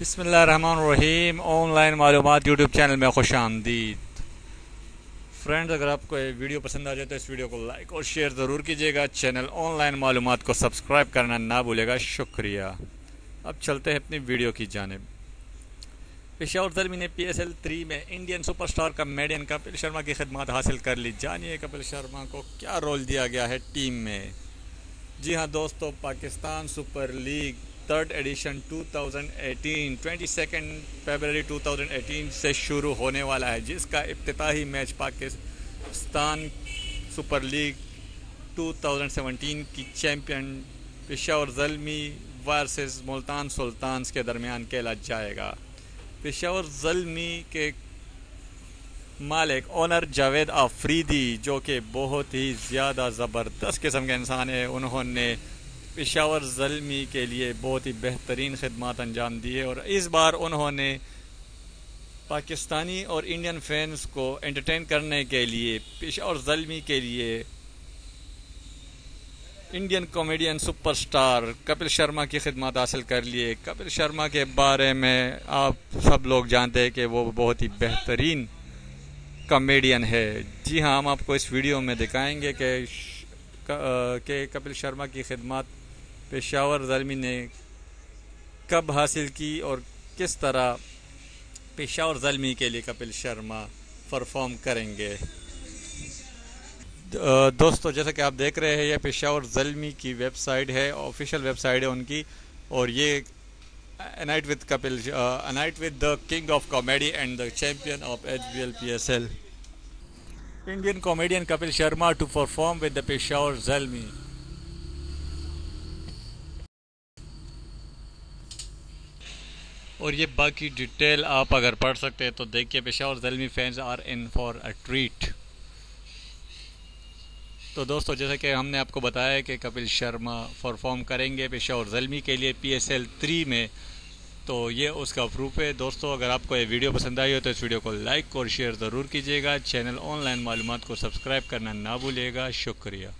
बिस्मिल्लाहिर्रहमानिर्रहीम। ऑनलाइन मालूमात YouTube channel में खुश आमदीद। फ्रेंड्स, अगर आपको ये वीडियो पसंद आ जाए तो इस वीडियो को लाइक और शेयर ज़रूर कीजिएगा। चैनल ऑनलाइन मालूमात को सब्सक्राइब करना ना भूलेगा। शुक्रिया। अब चलते हैं अपनी वीडियो की जानिब। पेशावर ज़ल्मी ने PSL 3 में Indian superstar comedian Kapil Sharma की खिदमत हासिल कर ली। जानिए कपिल शर्मा को क्या रोल दिया गया है टीम में। जी हाँ दोस्तों, Pakistan Super League third edition 2018 22 फरवरी 2018 से शुरू होने वाला है, जिसका इफ्तिताही मैच पाकिस्तान सुपर लीग 2017 की चैम्पियन पेशावर ज़ल्मी वर्सेस मुल्तान सुल्तान्स के दरमियान खेला जाएगा। पेशावर ज़ल्मी के मालिक ओनर जावेद आफरीदी, जो कि बहुत ही ज़्यादा ज़बरदस्त किस्म के इंसान है, उन्होंने पेशावर ज़ल्मी के लिए बहुत ही बेहतरीन खिदमत अंजाम दी है और इस बार उन्होंने पाकिस्तानी और इंडियन फैंस को एंटरटेन करने के लिए पेशावर ज़ल्मी के लिए Indian comedian superstar Kapil Sharma की खिदमत हासिल कर लिए। कपिल शर्मा के बारे में आप सब लोग जानते हैं कि वो बहुत ही बेहतरीन कॉमेडियन है। जी हाँ, हम आपको इस वीडियो में दिखाएंगे कि कपिल शर्मा की खिदमत पेशावर ज़ल्मी ने कब हासिल की और किस तरह पेशावर ज़ल्मी के लिए कपिल शर्मा परफॉर्म करेंगे। दोस्तों, जैसा कि आप देख रहे हैं, ये पेशावर ज़ल्मी की वेबसाइट है, ऑफिशियल वेबसाइट है उनकी, और ये A Night with Kapil, A Night with the King of Comedy and the Champion of HBL PSL. Indian comedian Kapil Sharma to perform with the Peshawar Zalmi. और ये बाकी डिटेल आप अगर पढ़ सकते हैं तो देखिए, Peshawar Zalmi fans are in for a treat. तो दोस्तों, जैसा कि हमने आपको बताया कि कपिल शर्मा परफॉर्म करेंगे पेशावर ज़ल्मी के लिए PSL 3 में, तो ये उसका प्रूफ है। दोस्तों, अगर आपको ये वीडियो पसंद आई हो तो इस वीडियो को लाइक और शेयर ज़रूर कीजिएगा। चैनल ऑनलाइन मालूमात को सब्सक्राइब करना ना भूलिएगा। शुक्रिया।